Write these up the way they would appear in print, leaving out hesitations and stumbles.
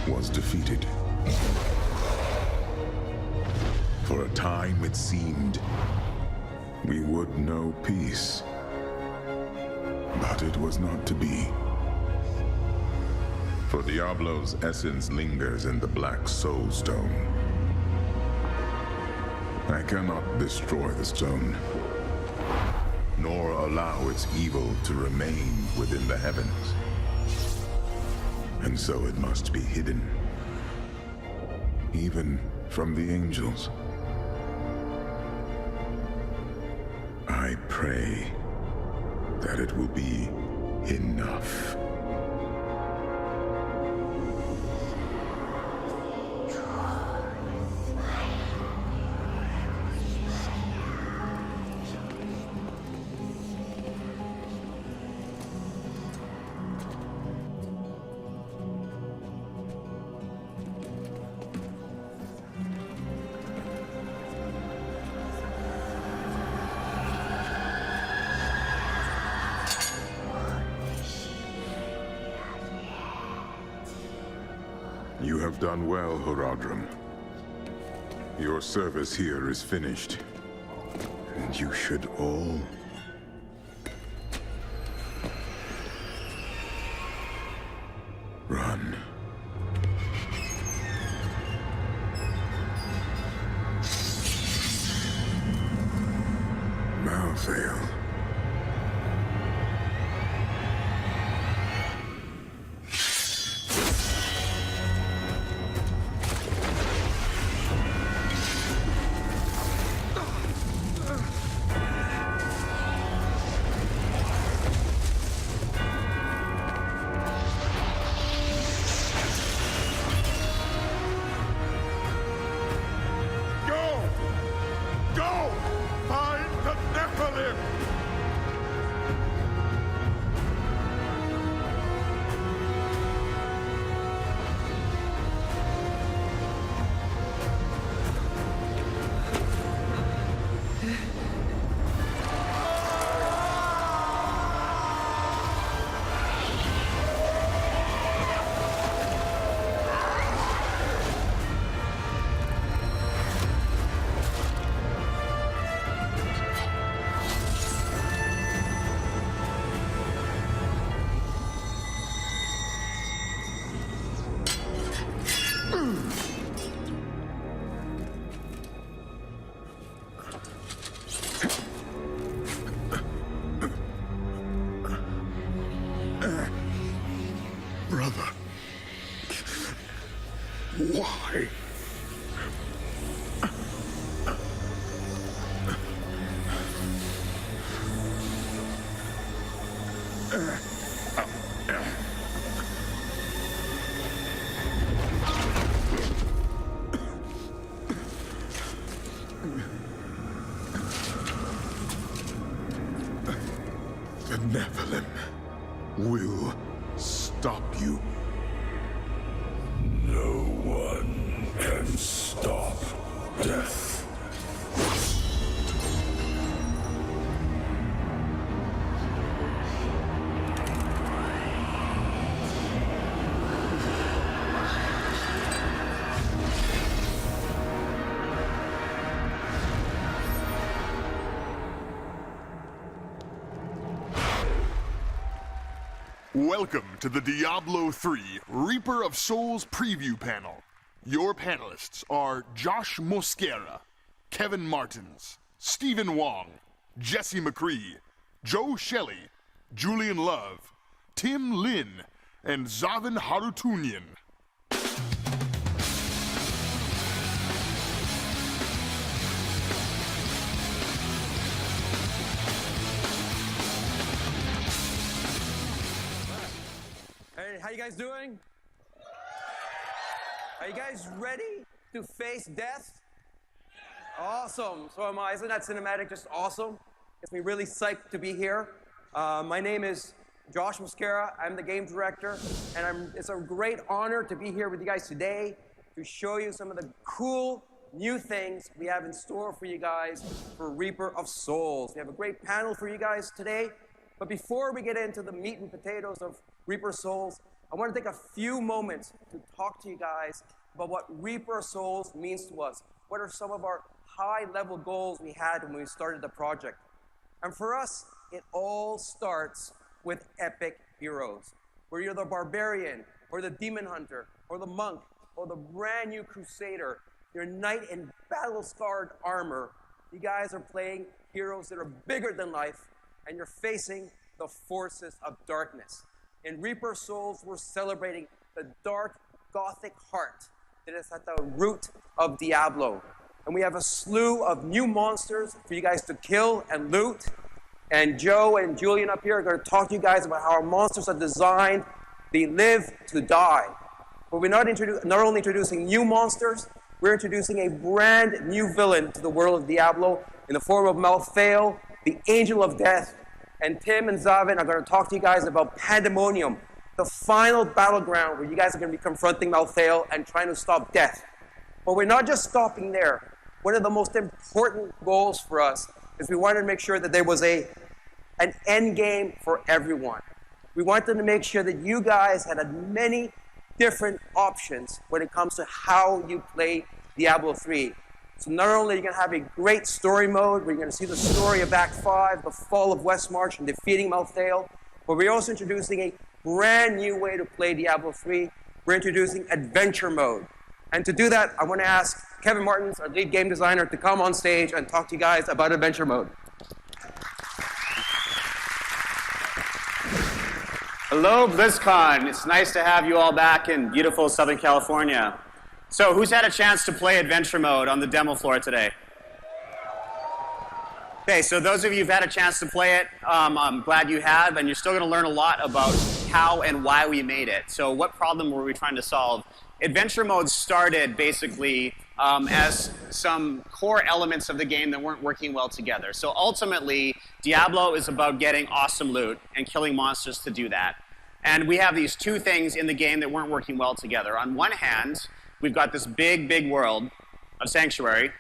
was defeated. For a time it seemed we would know peace. But it was not to be. For Diablo's essence lingers in the Black Soul Stone. I cannot destroy the stone, nor allow its evil to remain within the heavens. And so it must be hidden, even from the angels. I pray that it will be enough. You have done well, Horadrim. Your service here is finished, and you should all run. Malthael. Brother, why? The Nephilim will stop you. No one can stop death. Welcome to the Diablo 3 Reaper of Souls preview panel. Your panelists are Josh Mosquera, Kevin Martins, Stephen Wong, Jesse McCree, Joe Shelley, Julian Love, Tim Lin, and Zavin Harutunian. Hey, how you guys doing? Are you guys ready to face death? Awesome. So am I. Isn't that cinematic just awesome? Gets me really psyched to be here. My name is Josh Mosquera. I'm the game director, and it's a great honor to be here with you guys today to show you some of the cool new things we have in store for you guys for Reaper of Souls. We have a great panel for you guys today. But before we get into the meat and potatoes of Reaper Souls, I want to take a few moments to talk to you guys about what Reaper of Souls means to us. What are some of our high-level goals we had when we started the project? And for us, it all starts with epic heroes. Whether you're the barbarian, or the demon hunter, or the monk, or the brand new crusader, your knight in battle-scarred armor, you guys are playing heroes that are bigger than life, and you're facing the forces of darkness. In Reaper of Souls, we're celebrating the dark, gothic heart that is at the root of Diablo. And we have a slew of new monsters for you guys to kill and loot. And Joe and Julian up here are going to talk to you guys about how our monsters are designed. They live to die. But we're not only introducing new monsters, we're introducing a brand new villain to the world of Diablo in the form of Malthael, the Angel of Death. And Tim and Zavin are going to talk to you guys about Pandemonium, the final battleground where you guys are going to be confronting Malthael and trying to stop death. But we're not just stopping there. One of the most important goals for us is we wanted to make sure that there was an end game for everyone. We wanted to make sure that you guys had many different options when it comes to how you play Diablo 3. So not only are you going to have a great story mode, where you're going to see the story of Act 5, the fall of Westmarch and defeating Malthael, but we're also introducing a brand new way to play Diablo 3. We're introducing adventure mode. And to do that, I want to ask Kevin Martins, our lead game designer, to come on stage and talk to you guys about adventure mode. Hello, Blizzcon. It's nice to have you all back in beautiful Southern California. So who's had a chance to play adventure mode on the demo floor today? Okay, so those of you who've had a chance to play it, I'm glad you have, and you're still going to learn a lot about how and why we made it. So what problem were we trying to solve? Adventure mode started basically as some core elements of the game that weren't working well together. So ultimately, Diablo is about getting awesome loot and killing monsters to do that. And we have these two things in the game that weren't working well together. On one hand, we've got this big, big world of Sanctuary,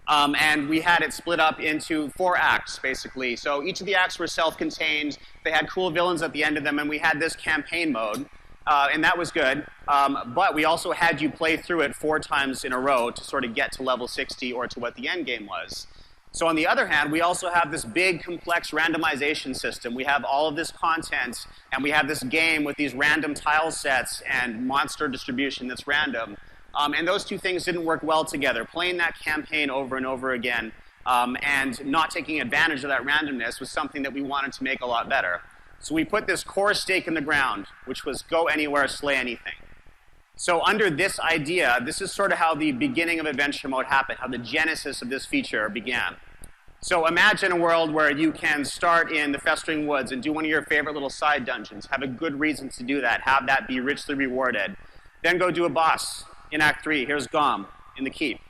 and we had it split up into 4 acts, basically. So each of the acts were self-contained. They had cool villains at the end of them, and we had this campaign mode, and that was good. But we also had you play through it 4 times in a row to sort of get to level 60 or to what the end game was. So on the other hand, we also have this big, complex randomization system. We have all of this content, and we have this game with these random tile sets and monster distribution that's random. And those two things didn't work well together. Playing that campaign over and over again and not taking advantage of that randomness was something that we wanted to make a lot better. So we put this core stake in the ground, which was go anywhere, slay anything. So under this idea, this is sort of how the beginning of adventure mode happened, how the genesis of this feature began. So imagine a world where you can start in the Festering Woods and do one of your favorite little side dungeons, have a good reason to do that, have that be richly rewarded. Then go do a boss in Act 3. Here's Gom in the Keep.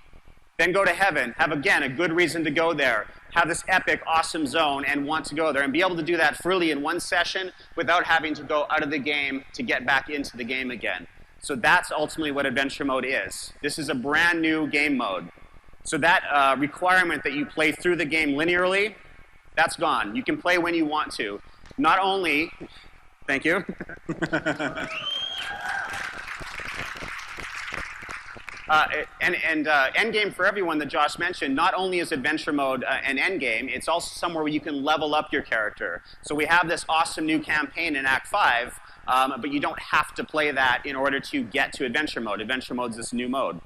Then go to Heaven, have again a good reason to go there, have this epic, awesome zone and want to go there, and be able to do that freely in one session without having to go out of the game to get back into the game again. So that's ultimately what adventure mode is. This is a brand new game mode. So that requirement that you play through the game linearly, that's gone. You can play when you want to. Not only, thank you. Endgame for everyone that Josh mentioned, not only is adventure mode an endgame, it's also somewhere where you can level up your character. So we have this awesome new campaign in Act 5, but you don't have to play that in order to get to adventure mode. Adventure mode is this new mode.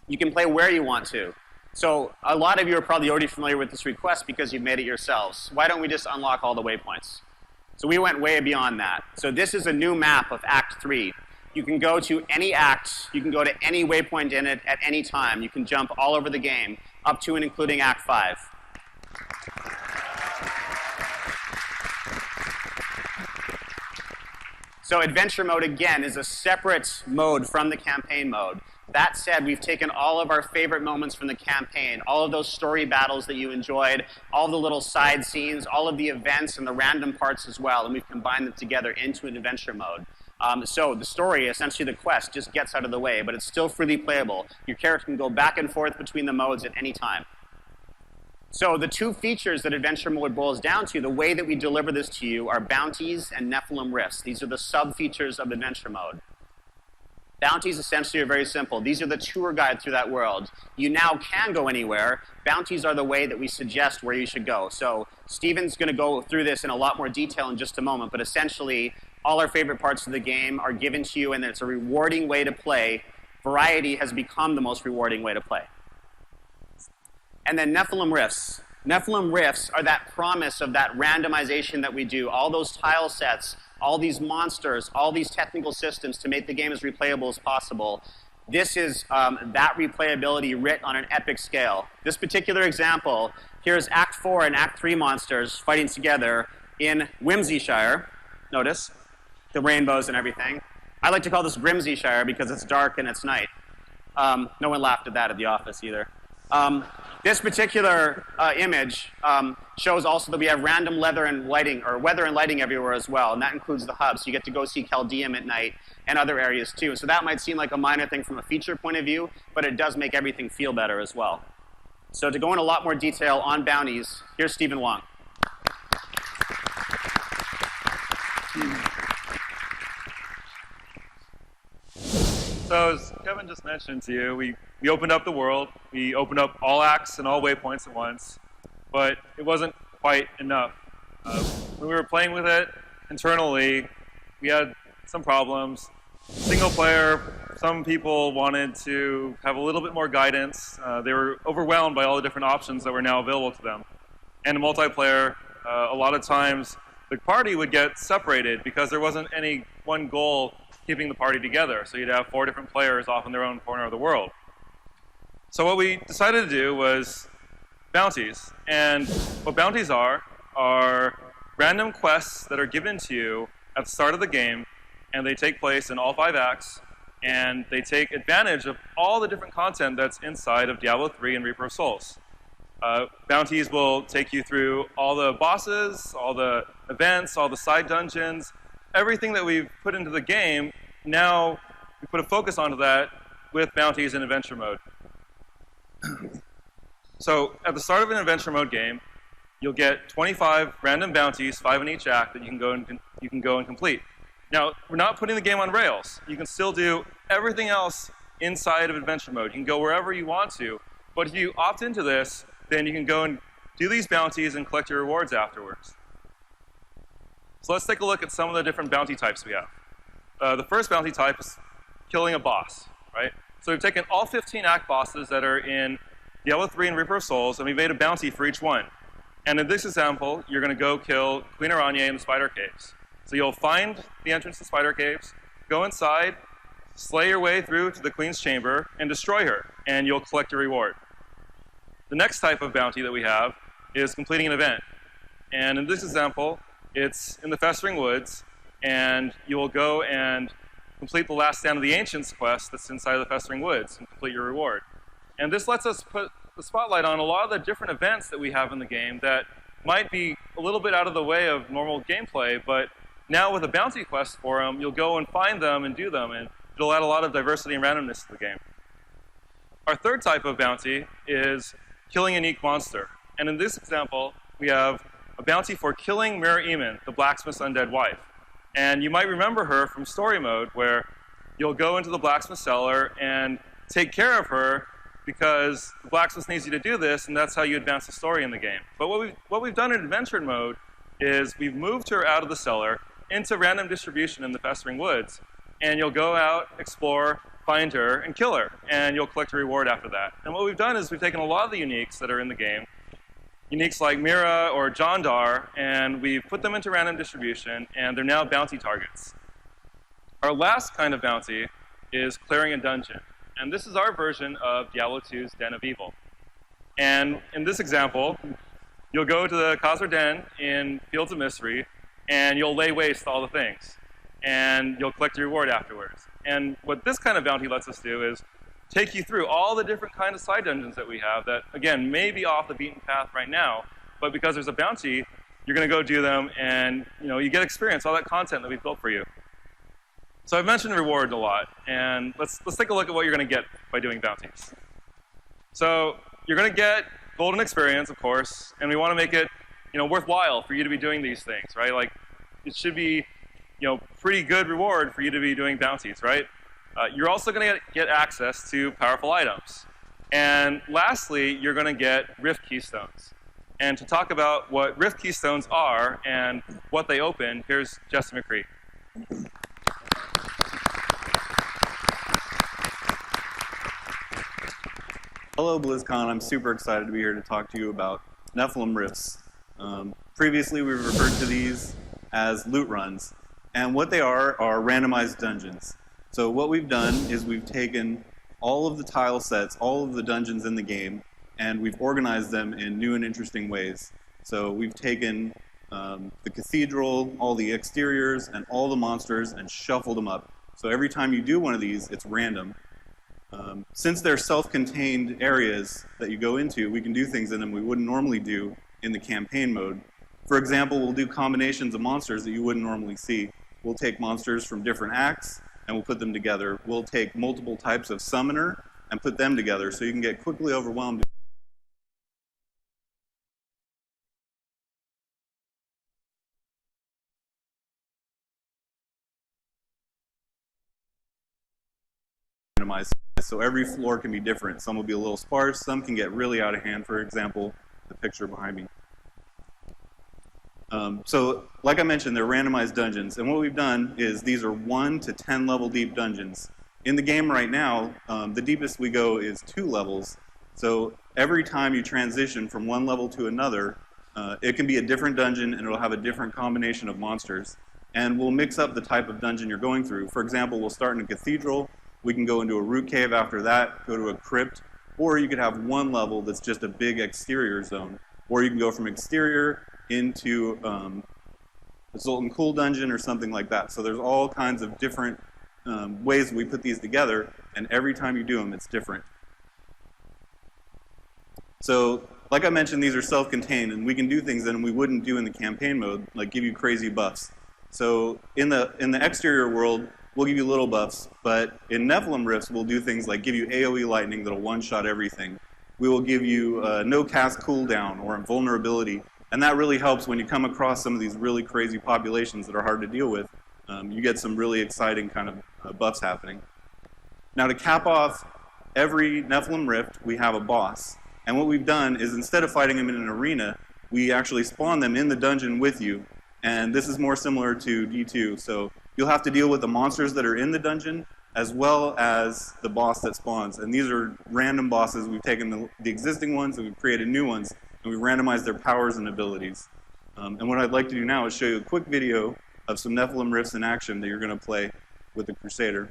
You can play where you want to. So a lot of you are probably already familiar with this request because you've made it yourselves. Why don't we just unlock all the waypoints? So we went way beyond that. So this is a new map of Act 3. You can go to any act, you can go to any waypoint in it at any time. You can jump all over the game, up to and including Act 5. So adventure mode, again, is a separate mode from the campaign mode. That said, we've taken all of our favorite moments from the campaign, all of those story battles that you enjoyed, all the little side scenes, all of the events and the random parts as well, and we've combined them together into an adventure mode. So the story, essentially the quest, just gets out of the way, but it's still freely playable. Your character can go back and forth between the modes at any time. So the two features that adventure mode boils down to, the way that we deliver this to you, are bounties and Nephilim rifts. These are the sub-features of adventure mode. Bounties essentially are very simple. These are the tour guide through that world. You now can go anywhere. Bounties are the way that we suggest where you should go. So Steven's going to go through this in a lot more detail in just a moment, but essentially all our favorite parts of the game are given to you, and it's a rewarding way to play. Variety has become the most rewarding way to play. And then Nephilim rifts. Nephilim rifts are that promise of that randomization that we do, all those tile sets, all these monsters, all these technical systems to make the game as replayable as possible. This is that replayability writ on an epic scale. This particular example, here's Act 4 and Act 3 monsters fighting together in Whimsyshire. Notice the rainbows and everything. I like to call this Grimsyshire because it's dark and it's night. No one laughed at that at the office either. This particular image shows also that we have random weather and lighting everywhere as well, and that includes the hub. So you get to go see Chaldeum at night and other areas too. So that might seem like a minor thing from a feature point of view, but it does make everything feel better as well. So to go in a lot more detail on bounties, here's Stephen Wong. So as Kevin just mentioned to you, we opened up the world. We opened up all acts and all waypoints at once, but it wasn't quite enough. When we were playing with it internally, we had some problems. Single player, some people wanted to have a little bit more guidance. They were overwhelmed by all the different options that were now available to them. And in multiplayer, a lot of times the party would get separated because there wasn't any one goal keeping the party together. So you'd have 4 different players off in their own corner of the world. So what we decided to do was bounties. And what bounties are random quests that are given to you at the start of the game, and they take place in all 5 acts, and they take advantage of all the different content that's inside of Diablo 3 and Reaper of Souls. Bounties will take you through all the bosses, all the events, all the side dungeons, everything that we've put into the game. Now we put a focus onto that with bounties in adventure mode. So at the start of an adventure mode game, you'll get 25 random bounties, 5 in each act, that you can go and complete. Now, we're not putting the game on rails. You can still do everything else inside of adventure mode. You can go wherever you want to, but if you opt into this, then you can go and do these bounties and collect your rewards afterwards. So let's take a look at some of the different bounty types we have. The first bounty type is killing a boss, right? So we've taken all 15 act bosses that are in Diablo 3 and Reaper of Souls, and we made a bounty for each one. And in this example, you're going to go kill Queen Aranya in the Spider Caves. So you'll find the entrance to Spider Caves, go inside, slay your way through to the Queen's chamber, and destroy her, and you'll collect your reward. The next type of bounty that we have is completing an event. And in this example, it's in the Festering Woods, and you will go and complete the Last Stand of the Ancients quest that's inside of the Festering Woods and complete your reward. And this lets us put the spotlight on a lot of the different events that we have in the game that might be a little bit out of the way of normal gameplay, but now with a bounty quest for them, you'll go and find them and do them, and it'll add a lot of diversity and randomness to the game. Our third type of bounty is killing a unique monster. And in this example, we have a bounty for killing Mirror Eamon, the blacksmith's undead wife. And you might remember her from story mode, where you'll go into the blacksmith cellar and take care of her because the blacksmith needs you to do this, and that's how you advance the story in the game. But what we've done in adventure mode is we've moved her out of the cellar into random distribution in the Festering Woods, and you'll go out, explore, find her, and kill her, and you'll collect a reward after that. And what we've done is we've taken a lot of the uniques that are in the game, uniques like Mira or Jondar, and we've put them into random distribution, and they're now bounty targets. Our last kind of bounty is clearing a dungeon. And this is our version of Diablo 2's Den of Evil. And in this example, you'll go to the Khazar Den in Fields of Mystery, and you'll lay waste to all the things. And you'll collect your reward afterwards. And what this kind of bounty lets us do is take you through all the different kinds of side dungeons that we have that, again, may be off the beaten path right now, but because there's a bounty, you're going to go do them, and you get experience, all that content that we've built for you. So I've mentioned rewards a lot, and let's take a look at what you're going to get by doing bounties. So you're going to get golden experience, of course, and we want to make it, worthwhile for you to be doing these things, right? Like, it should be, pretty good reward for you to be doing bounties, right? You're also going to get access to powerful items. And lastly, you're going to get Rift Keystones. And to talk about what Rift Keystones are and what they open, here's Jesse McCree. Hello, BlizzCon. I'm super excited to be here to talk to you about Nephilim Rifts. Previously, we referred to these as loot runs. And what they are randomized dungeons. So what we've done is we've taken all of the tile sets, all of the dungeons in the game, and we've organized them in new and interesting ways. So we've taken the cathedral, all the exteriors, and all the monsters and shuffled them up. So every time you do one of these, it's random. Since they're self-contained areas that you go into, we can do things in them we wouldn't normally do in the campaign mode. For example, we'll do combinations of monsters that you wouldn't normally see. We'll take monsters from different acts, and we'll put them together. We'll take multiple types of summoner and put them together so you can get quickly overwhelmed. So every floor can be different. Some will be a little sparse, some can get really out of hand. For example, the picture behind me. So, like I mentioned, they're randomized dungeons, and what we've done is these are 1 to 10 level deep dungeons. In the game right now, the deepest we go is 2 levels, so every time you transition from one level to another, it can be a different dungeon and it'll have a different combination of monsters, and we'll mix up the type of dungeon you're going through. For example, we'll start in a cathedral, we can go into a root cave after that, go to a crypt, or you could have one level that's just a big exterior zone, or you can go from exterior into a Zoltan Cool dungeon or something like that. So there's all kinds of different ways we put these together, and every time you do them, it's different. So, like I mentioned, these are self-contained, and we can do things that we wouldn't do in the campaign mode, like give you crazy buffs. So in the exterior world, we'll give you little buffs, but in Nephilim Rifts, we'll do things like give you AoE lightning that'll one-shot everything. We will give you no cast cooldown or invulnerability, and that really helps when you come across some of these really crazy populations that are hard to deal with. You get some really exciting kind of buffs happening. Now, to cap off every Nephilim Rift, we have a boss. And what we've done is instead of fighting them in an arena, we actually spawn them in the dungeon with you. And this is more similar to D2. So you'll have to deal with the monsters that are in the dungeon as well as the boss that spawns. And these are random bosses. We've taken the existing ones and we've created new ones, and we've randomized their powers and abilities. And what I'd like to do now is show you a quick video of some Nephilim Rifts in action that you're going to play with the Crusader.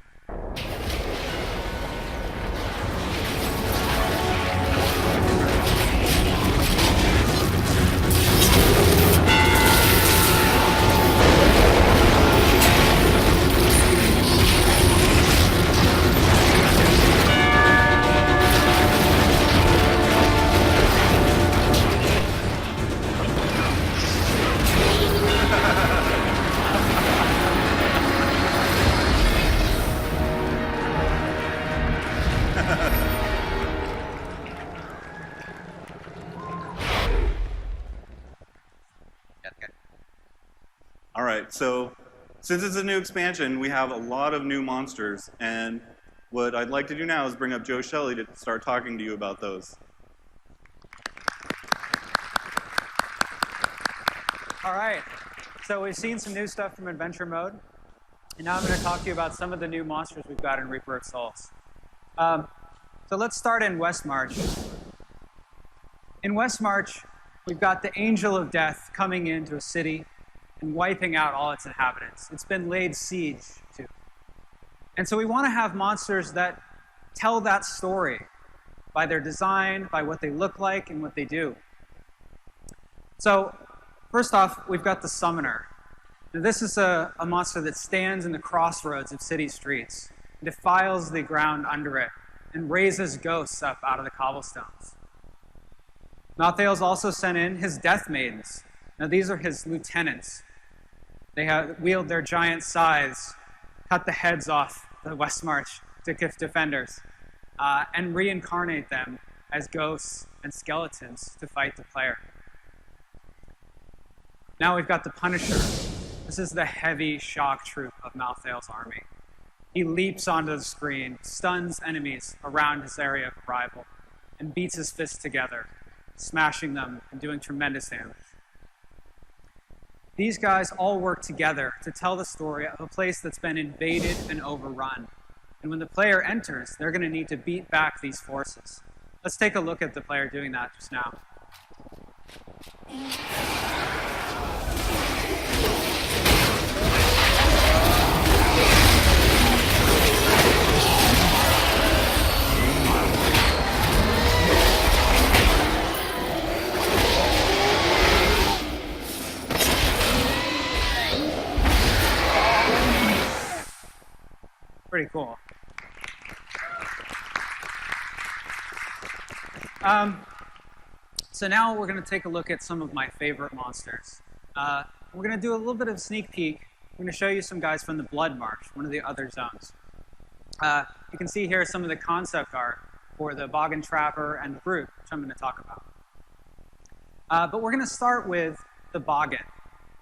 All right, so since it's a new expansion, we have a lot of new monsters, and what I'd like to do now is bring up Joe Shelley to start talking to you about those. All right, so we've seen some new stuff from Adventure Mode, and now I'm going to talk to you about some of the new monsters we've got in Reaper of Souls. So let's start in Westmarch. In Westmarch, we've got the Angel of Death coming into a city and wiping out all its inhabitants. It's been laid siege to. And so we want to have monsters that tell that story by their design, by what they look like, and what they do. So first off, we've got the Summoner. Now, this is a monster that stands in the crossroads of city streets, defiles the ground under it, and raises ghosts up out of the cobblestones. Malthael's also sent in his Death Maidens. Now, these are his lieutenants. They wield their giant scythes, cut the heads off the Westmarch defenders, and reincarnate them as ghosts and skeletons to fight the player. Now we've got the Punisher. This is the heavy shock troop of Malthael's army. He leaps onto the screen, stuns enemies around his area of arrival, and beats his fists together, smashing them and doing tremendous damage. These guys all work together to tell the story of a place that's been invaded and overrun. And when the player enters, they're going to need to beat back these forces. Let's take a look at the player doing that just now. Pretty cool. So now we're going to take a look at some of my favorite monsters. We're going to do a little bit of a sneak peek. I'm going to show you some guys from the Blood March, one of the other zones. You can see here some of the concept art for the Boggin Trapper and the Brute, which I'm going to talk about. But we're going to start with the Boggin.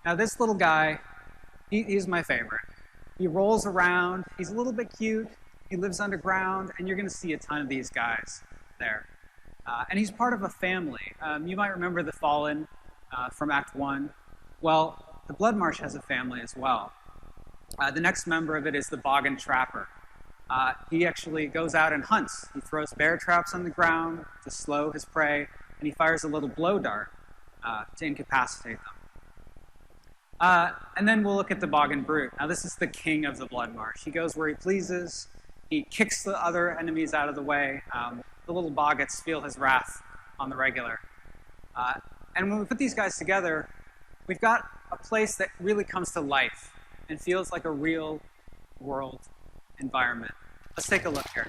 Now this little guy, he's my favorite. He rolls around, he's a little bit cute, he lives underground, and you're going to see a ton of these guys there. And he's part of a family. You might remember the Fallen from Act 1. Well, the Blood March has a family as well. The next member of it is the Boggin Trapper. He actually goes out and hunts. He throws bear traps on the ground to slow his prey, and he fires a little blow dart to incapacitate them. And then we'll look at the Boggin Brute. Now this is the king of the Blood March. He goes where he pleases. He kicks the other enemies out of the way. The little Boggits feel his wrath on the regular. And when we put these guys together, we've got a place that really comes to life and feels like a real world environment. Let's take a look here.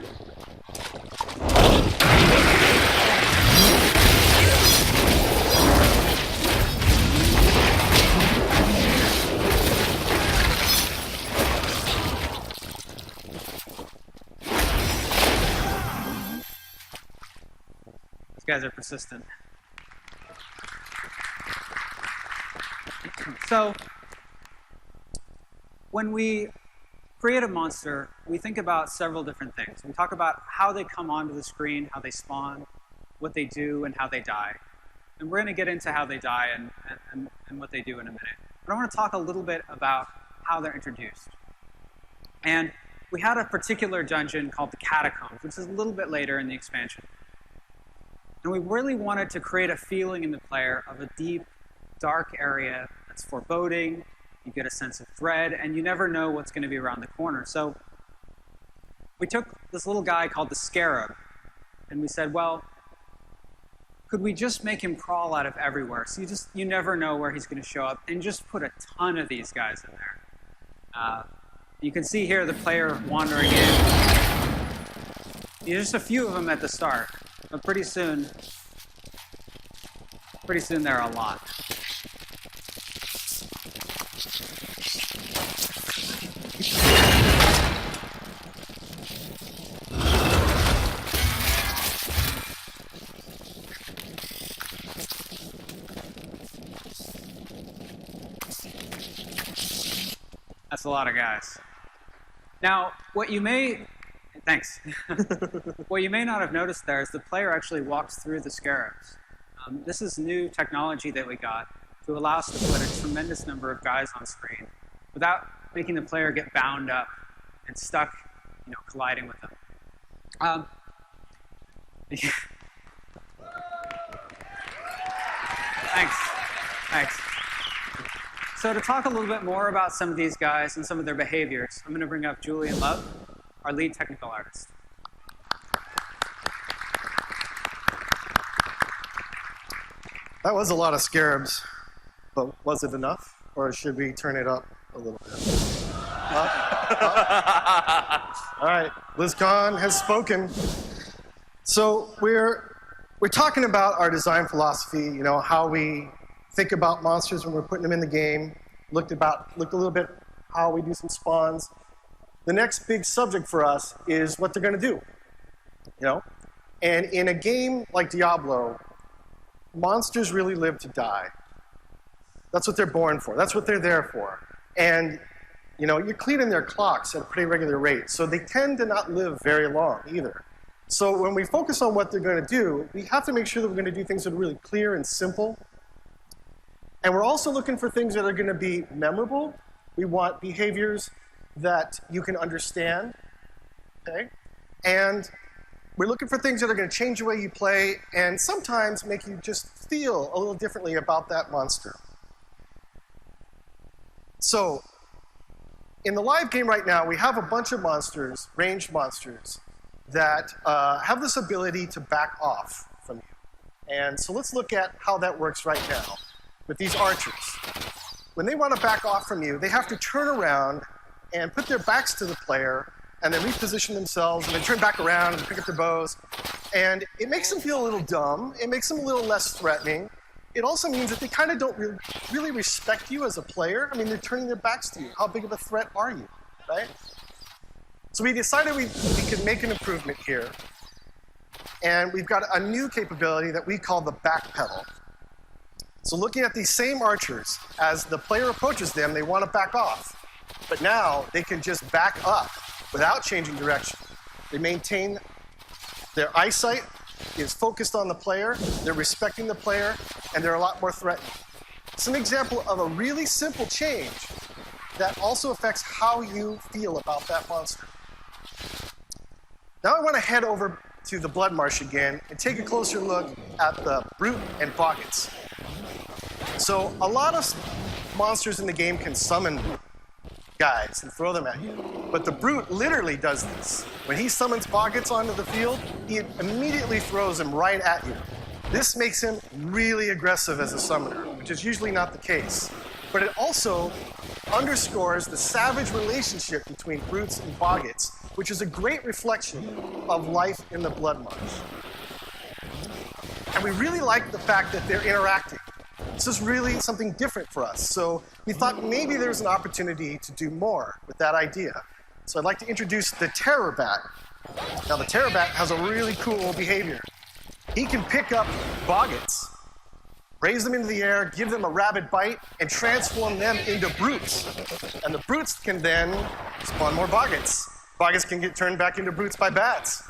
These guys are persistent. So, when we create a monster, we think about several different things. We talk about how they come onto the screen, how they spawn, what they do, and how they die. And we're going to get into how they die and what they do in a minute. But I want to talk a little bit about how they're introduced. And we had a particular dungeon called the Catacombs, which is a little bit later in the expansion. And we really wanted to create a feeling in the player of a deep, dark area that's foreboding. You get a sense of dread, and you never know what's going to be around the corner. So we took this little guy called the Scarab, and we said, well, could we just make him crawl out of everywhere? So you never know where he's going to show up, and just put a ton of these guys in there. You can see here the player wandering in. There's just a few of them at the start, but pretty soon there are a lot. That's a lot of guys. Now, what you may not have noticed there is the player actually walks through the scarabs. This is new technology that we got to allow us to put a tremendous number of guys on screen without making the player get bound up and stuck, colliding with them. Thanks. So to talk a little bit more about some of these guys and some of their behaviors, I'm going to bring up Julian Love, our lead technical artist. That was a lot of scarabs, but was it enough? Or should we turn it up a little bit? All right, Blizzcon has spoken. So we're talking about our design philosophy, how we think about monsters when we're putting them in the game, looked a little bit how we do some spawns. The next big subject for us is what they're going to do. And in a game like Diablo, monsters really live to die. That's what they're born for. That's what they're there for. And you're cleaning their clocks at a pretty regular rate, so they tend to not live very long either. So when we focus on what they're going to do, we have to make sure that we're going to do things that are really clear and simple. And we're also looking for things that are going to be memorable. We want behaviors that you can understand, okay? And we're looking for things that are going to change the way you play and sometimes make you just feel a little differently about that monster. So in the live game right now, we have a bunch of monsters, ranged monsters, that have this ability to back off from you. And so let's look at how that works right now with these archers. When they want to back off from you, they have to turn around and put their backs to the player and then reposition themselves and then turn back around and pick up their bows. And it makes them feel a little dumb. It makes them a little less threatening. It also means that they kind of don't really respect you as a player. I mean, they're turning their backs to you. How big of a threat are you, right? So we decided we could make an improvement here. And we've got a new capability that we call the back pedal. So looking at these same archers, as the player approaches them, they want to back off. But now they can just back up without changing direction. They maintain their eyesight is focused on the player, they're respecting the player, and they're a lot more threatening. It's an example of a really simple change that also affects how you feel about that monster. Now I want to head over to the Blood Marsh again and take a closer look at the Brute and Boggets. So a lot of monsters in the game can summon guys and throw them at you. But the Brute literally does this. When he summons Boggets onto the field, he immediately throws them right at you. This makes him really aggressive as a summoner, which is usually not the case. But it also underscores the savage relationship between Brutes and Boggets, which is a great reflection of life in the Blood Marsh. And we really like the fact that they're interacting. This is really something different for us. So we thought maybe there's an opportunity to do more with that idea. So I'd like to introduce the Terror Bat. Now the Terror Bat has a really cool behavior. He can pick up Boggets, raise them into the air, give them a rabid bite, and transform them into Brutes. And the Brutes can then spawn more Boggets. Boggets can get turned back into Brutes by bats.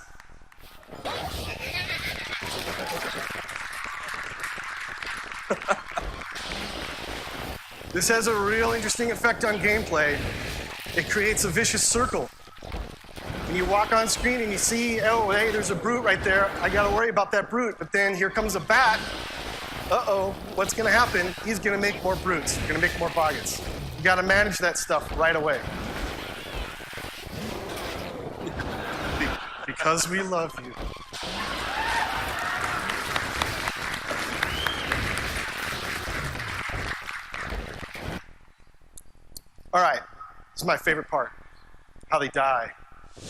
This has a real interesting effect on gameplay. It creates a vicious circle. When you walk on screen and you see, oh, hey, there's a Brute right there. I got to worry about that Brute. But then here comes a bat. Uh-oh, what's going to happen? He's going to make more Brutes. He's going to make more Boggets. You got to manage that stuff right away. Because we love you. All right, this is my favorite part, how they die. I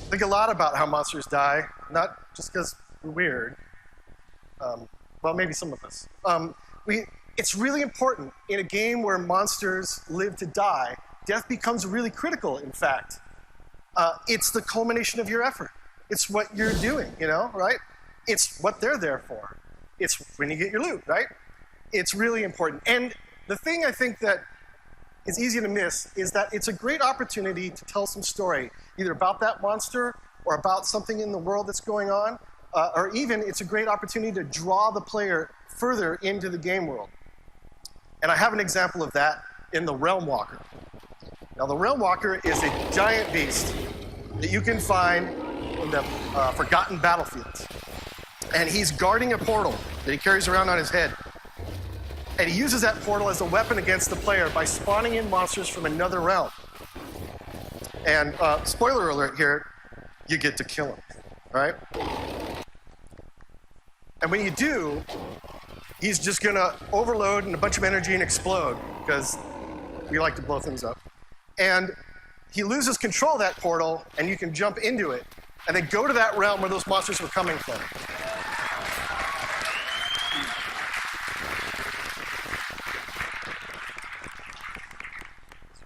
think a lot about how monsters die, not just because we're weird. Well, maybe some of us. It's really important in a game where monsters live to die. Death becomes really critical, in fact. It's the culmination of your effort. It's what you're doing, right? It's what they're there for. It's when you get your loot, right? It's really important. And the thing I think that is easy to miss is that it's a great opportunity to tell some story, either about that monster or about something in the world that's going on, or even it's a great opportunity to draw the player further into the game world. And I have an example of that in the Realm Walker. Now, the Realm Walker is a giant beast that you can find in the Forgotten Battlefields. And he's guarding a portal that he carries around on his head. And he uses that portal as a weapon against the player by spawning in monsters from another realm. And spoiler alert here, you get to kill him, right? And when you do, he's just gonna overload and a bunch of energy and explode, because we like to blow things up. And he loses control of that portal, and you can jump into it, and then go to that realm where those monsters were coming from.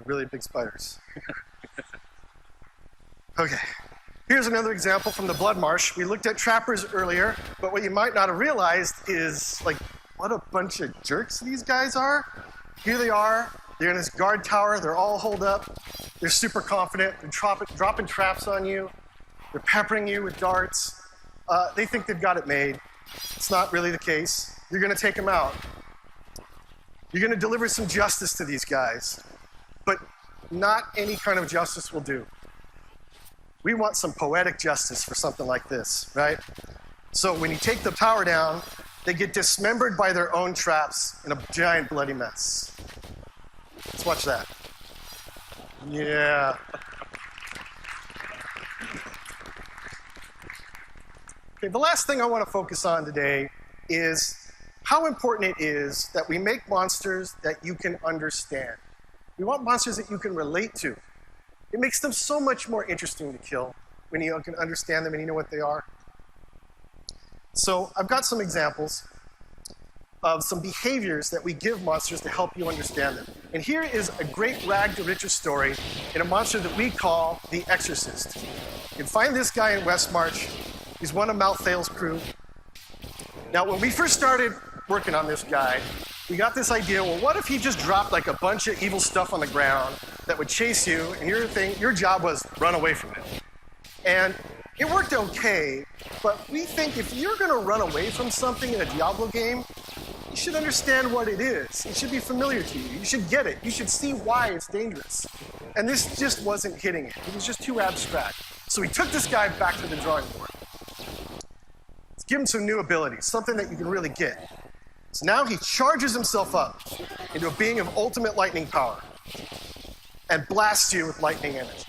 Really big spiders. Okay. Here's another example from the Blood Marsh. We looked at trappers earlier, but what you might not have realized is like what a bunch of jerks these guys are. Here they are. They're in this guard tower. They're all holed up. They're super confident. They're dropping traps on you. They're peppering you with darts. They think they've got it made. It's not really the case. You're going to take them out. You're going to deliver some justice to these guys. But not any kind of justice will do. We want some poetic justice for something like this, right? So when you take the tower down, they get dismembered by their own traps in a giant bloody mess. Let's watch that. Yeah. Okay, the last thing I want to focus on today is how important it is that we make monsters that you can understand. We want monsters that you can relate to. It makes them so much more interesting to kill when you can understand them and you know what they are. So I've got some examples of some behaviors that we give monsters to help you understand them. And here is a great rag to riches story in a monster that we call the Exorcist. You can find this guy in Westmarch. He's one of Malthael's crew. Now, when we first started working on this guy, we got this idea, well, what if he just dropped like a bunch of evil stuff on the ground that would chase you, and your job was run away from it. And it worked okay, but we think if you're going to run away from something in a Diablo game, you should understand what it is. It should be familiar to you. You should get it. You should see why it's dangerous. And this just wasn't hitting it. It was just too abstract. So we took this guy back to the drawing board. Let's give him some new abilities, something that you can really get. So now he charges himself up into a being of ultimate lightning power and blasts you with lightning energy.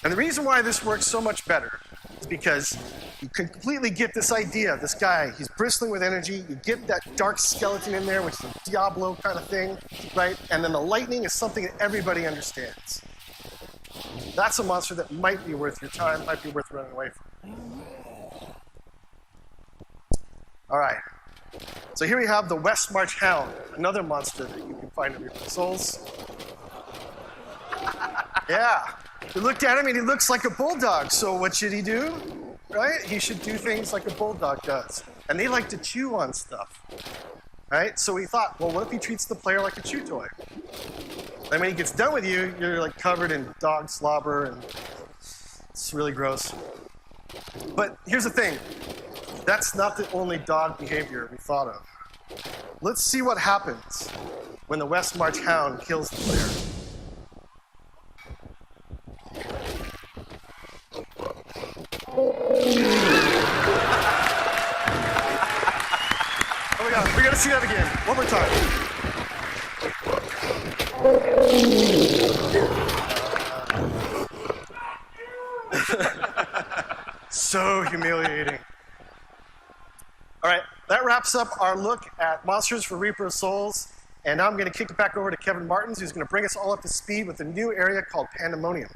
And the reason why this works so much better is because you can completely get this idea. This guy, he's bristling with energy. You get that dark skeleton in there, which is a Diablo kind of thing, right? And then the lightning is something that everybody understands. That's a monster that might be worth your time, might be worth running away from. All right. So here we have the Westmarch Hound, another monster that you can find in Reaper of Souls. Yeah. We looked at him and he looks like a bulldog, so what should he do? Right? He should do things like a bulldog does. And they like to chew on stuff. Right? So we thought, well, what if he treats the player like a chew toy? And when he gets done with you, you're like covered in dog slobber and it's really gross. But here's the thing. That's not the only dog behavior we thought of. Let's see what happens when the Westmarch Hound kills the player. Oh my God, we gotta see that again. One more time. So humiliating. All right, that wraps up our look at monsters for Reaper of Souls. And now I'm going to kick it back over to Kevin Martins, who's going to bring us all up to speed with a new area called Pandemonium.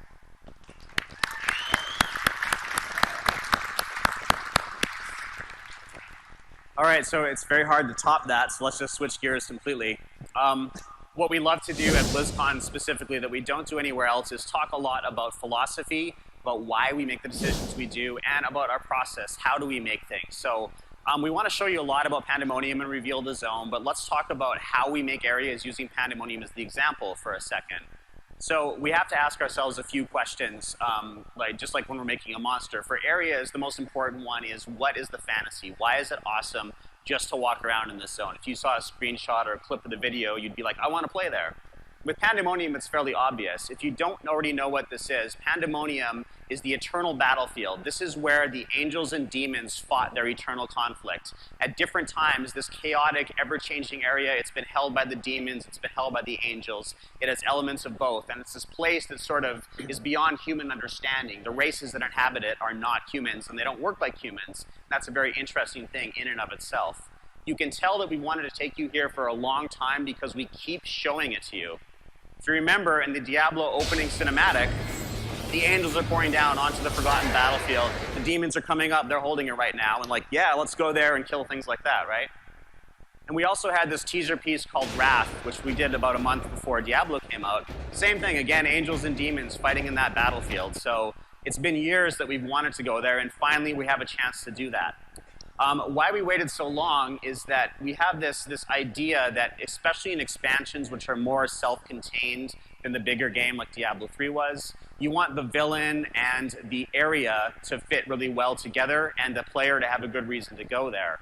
All right, so it's very hard to top that, so let's just switch gears completely. What we love to do at Blizzcon specifically that we don't do anywhere else is talk a lot about philosophy, about why we make the decisions we do, and about our process. How do we make things? So we want to show you a lot about Pandemonium and reveal the zone, but let's talk about how we make areas using Pandemonium as the example for a second. So we have to ask ourselves a few questions, just like when we're making a monster. For areas, the most important one is, what is the fantasy? Why is it awesome just to walk around in this zone? If you saw a screenshot or a clip of the video, you'd be like, I want to play there. With Pandemonium, it's fairly obvious. If you don't already know what this is, Pandemonium is the eternal battlefield. This is where the angels and demons fought their eternal conflict. At different times, this chaotic, ever-changing area, it's been held by the demons, it's been held by the angels. It has elements of both, and it's this place that sort of is beyond human understanding. The races that inhabit it are not humans, and they don't work like humans. That's a very interesting thing in and of itself. You can tell that we wanted to take you here for a long time because we keep showing it to you. If you remember, in the Diablo opening cinematic, the angels are pouring down onto the forgotten battlefield. The demons are coming up, they're holding it right now, and like, yeah, let's go there and kill things like that, right? And we also had this teaser piece called Wrath, which we did about a month before Diablo came out. Same thing, again, angels and demons fighting in that battlefield. So It's been years that we've wanted to go there, and finally we have a chance to do that. Why we waited so long is that we have this idea that, especially in expansions which are more self-contained than the bigger game like Diablo 3 was, you want the villain and the area to fit really well together and the player to have a good reason to go there.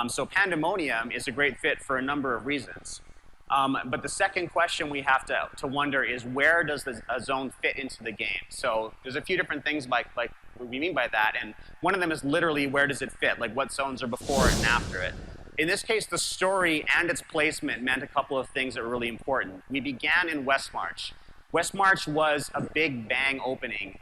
So Pandemonium is a great fit for a number of reasons. But the second question we have to wonder is, where does a zone fit into the game? So there's a few different things like what we mean by that, and one of them is literally, where does it fit? Like, what zones are before it and after it? In this case, the story and its placement meant a couple of things that were really important. We began in Westmarch. Westmarch was a big bang opening.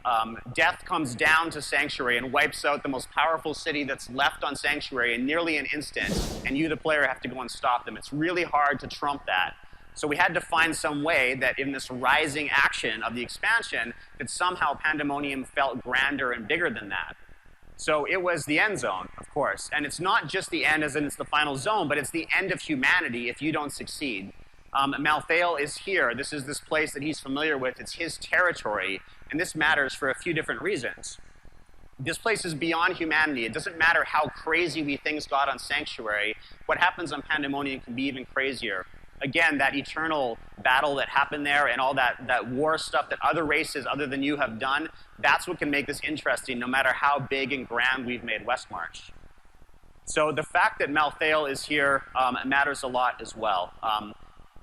Death comes down to Sanctuary and wipes out the most powerful city that's left on Sanctuary in nearly an instant, and you, the player, have to go and stop them. It's really hard to trump that. So we had to find some way that in this rising action of the expansion, that somehow Pandemonium felt grander and bigger than that. So it was the end zone, of course. And it's not just the end as in it's the final zone, but it's the end of humanity if you don't succeed. Malthael is here. This is this place that he's familiar with. It's his territory. And this matters for a few different reasons. This place is beyond humanity. It doesn't matter how crazy we things got on Sanctuary. What happens on Pandemonium can be even crazier. Again, that eternal battle that happened there and all that war stuff that other races other than you have done, that's what can make this interesting, no matter how big and grand we've made Westmarch. So the fact that Malthael is here matters a lot as well.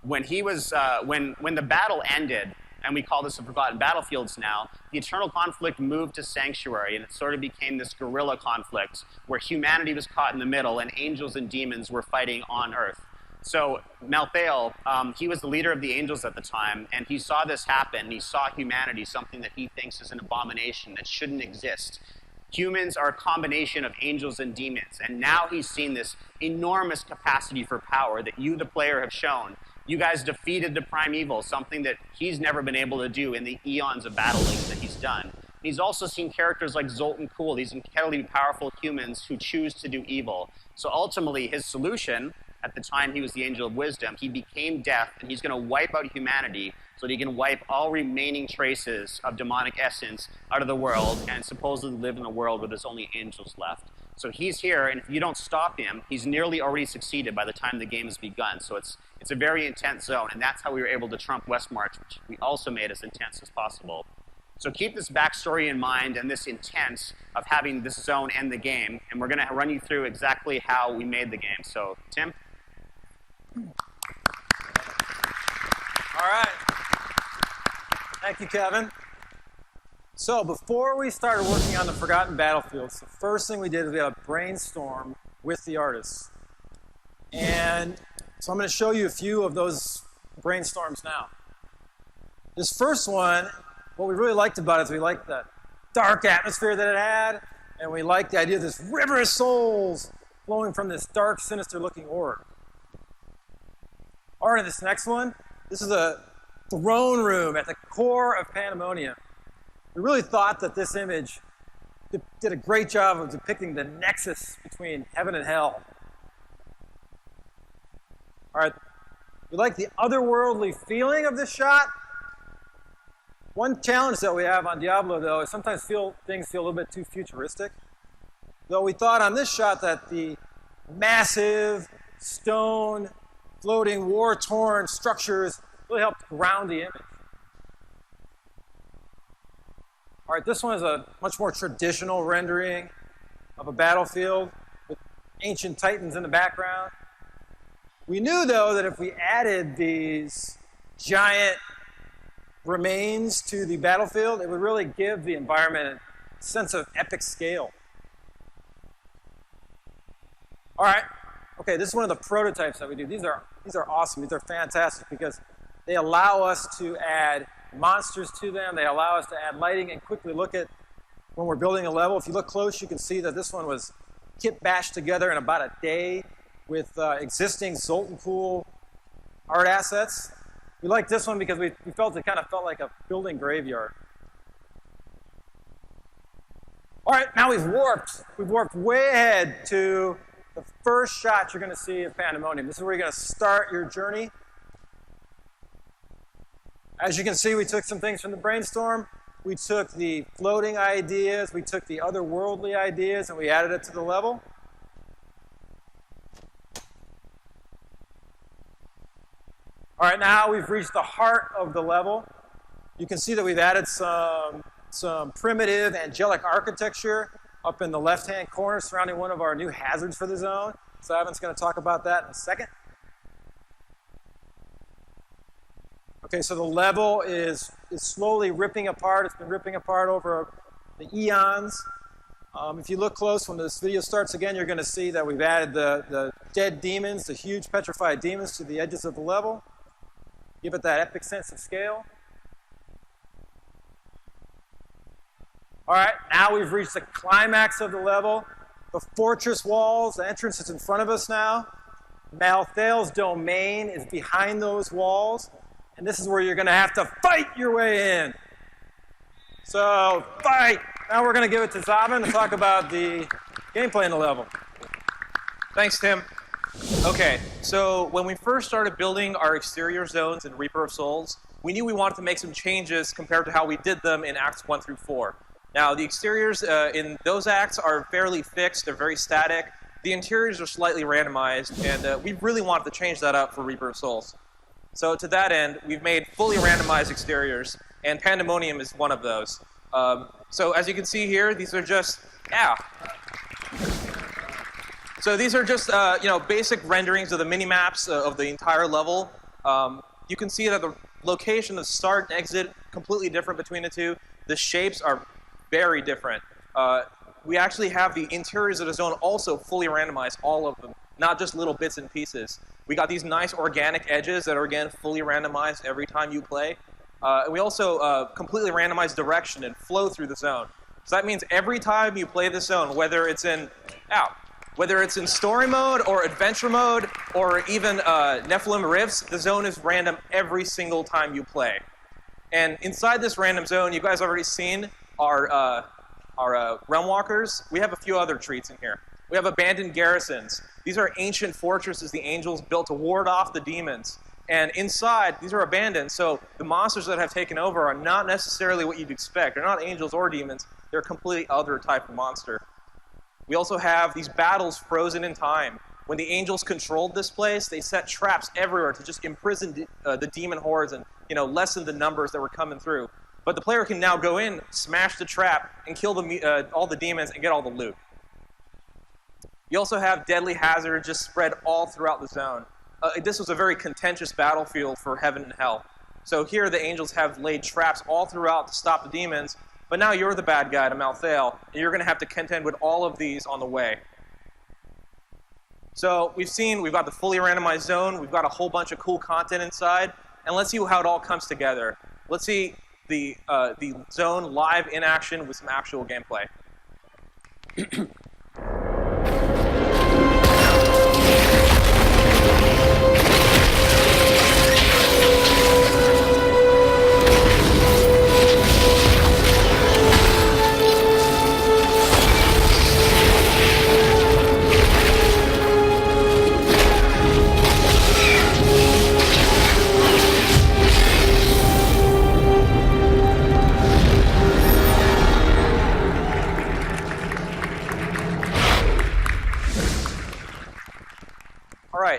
When the battle ended, and we call this the Forgotten Battlefields now, the eternal conflict moved to Sanctuary, and it sort of became this guerrilla conflict where humanity was caught in the middle and angels and demons were fighting on Earth. So Malthael, he was the leader of the angels at the time, and he saw this happen. He saw humanity, something that he thinks is an abomination that shouldn't exist. Humans are a combination of angels and demons, and now he's seen this enormous capacity for power that you, the player, have shown. You guys defeated the primeval, something that he's never been able to do in the eons of battling that he's done. And he's also seen characters like Zoltan Kulle, these incredibly powerful humans who choose to do evil. So ultimately, his solution, at the time he was the Angel of Wisdom, he became death, and he's going to wipe out humanity so that he can wipe all remaining traces of demonic essence out of the world and supposedly live in a world where there's only angels left. So he's here, and if you don't stop him, he's nearly already succeeded by the time the game has begun. So it's a very intense zone, and that's how we were able to trump Westmarch, which we also made as intense as possible. So keep this backstory in mind and this intent of having this zone end the game, and we're going to run you through exactly how we made the game. So, Tim? All right. Thank you, Kevin. So before we started working on the Forgotten Battlefields, the first thing we did was we had a brainstorm with the artists. And so I'm going to show you a few of those brainstorms now. This first one, what we really liked about it is we liked the dark atmosphere that it had, and we liked the idea of this river of souls flowing from this dark, sinister-looking orb. All right, this next one, this is a throne room at the core of Pandemonium. We really thought that this image did a great job of depicting the nexus between heaven and hell. All right, we like the otherworldly feeling of this shot. One challenge that we have on Diablo, though, is sometimes things feel a little bit too futuristic. Though we thought on this shot that the massive stone, floating, war-torn structures really helped ground the image. All right, this one is a much more traditional rendering of a battlefield with ancient titans in the background. We knew, though, that if we added these giant remains to the battlefield, it would really give the environment a sense of epic scale. All right, okay, this is one of the prototypes that we do. These are awesome. These are fantastic because they allow us to add monsters to them. They allow us to add lighting and quickly look at when we're building a level. If you look close, you can see that this one was kit bashed together in about a day with existing Zoltan Kulle art assets. We like this one because we felt it kind of felt like a building graveyard. All right, now we've warped. We've warped way ahead to the first shot you're going to see of Pandemonium. This is where you're going to start your journey. As you can see, we took some things from the brainstorm. we took the floating ideas, we took the otherworldly ideas, and we added it to the level. All right, now we've reached the heart of the level. You can see that we've added some primitive angelic architecture up in the left-hand corner surrounding one of our new hazards for the zone. So Evan's going to talk about that in a second. Okay, so the level is slowly ripping apart. It's been ripping apart over the eons. If you look close when this video starts again, you're going to see that we've added the dead demons, the huge petrified demons, to the edges of the level. Give it that epic sense of scale. All right, now we've reached the climax of the level. The fortress walls, the entrance is in front of us now. Malthael's domain is behind those walls. And this is where you're going to have to fight your way in. So, fight! Now we're going to give it to Zaven to talk about the gameplay in the level. Thanks, Tim. Okay, so when we first started building our exterior zones in Reaper of Souls, we knew we wanted to make some changes compared to how we did them in Acts 1 through 4. Now, the exteriors in those acts are fairly fixed, they're very static. The interiors are slightly randomized, and we really wanted to change that up for Reaper of Souls. So to that end, we've made fully randomized exteriors, and Pandemonium is one of those. So as you can see here, these are just, So these are just, basic renderings of the mini-maps of the entire level. You can see that the location of start and exit completely different between the two. The shapes are very different. We actually have the interiors of the zone also fully randomized, all of them, not just little bits and pieces. We got these nice organic edges that are, again, fully randomized every time you play. We also completely randomized direction and flow through the zone. So that means every time you play the zone, whether it's in story mode or adventure mode or even Nephilim Rifts, the zone is random every single time you play. And inside this random zone, you guys have already seen our Realm Walkers. We have a few other treats in here. We have abandoned garrisons. These are ancient fortresses the angels built to ward off the demons. And inside, these are abandoned, so the monsters that have taken over are not necessarily what you'd expect. They're not angels or demons. They're a completely other type of monster. We also have these battles frozen in time. When the angels controlled this place, they set traps everywhere to just imprison the demon hordes and lessen the numbers that were coming through. But the player can now go in, smash the trap, and kill all the demons and get all the loot. You also have deadly hazards just spread all throughout the zone. This was a very contentious battlefield for heaven and hell. So here the angels have laid traps all throughout to stop the demons, but now you're the bad guy to Malthael, and you're going to have to contend with all of these on the way. So we've got the fully randomized zone, we've got a whole bunch of cool content inside, and let's see how it all comes together. Let's see the zone live in action with some actual gameplay.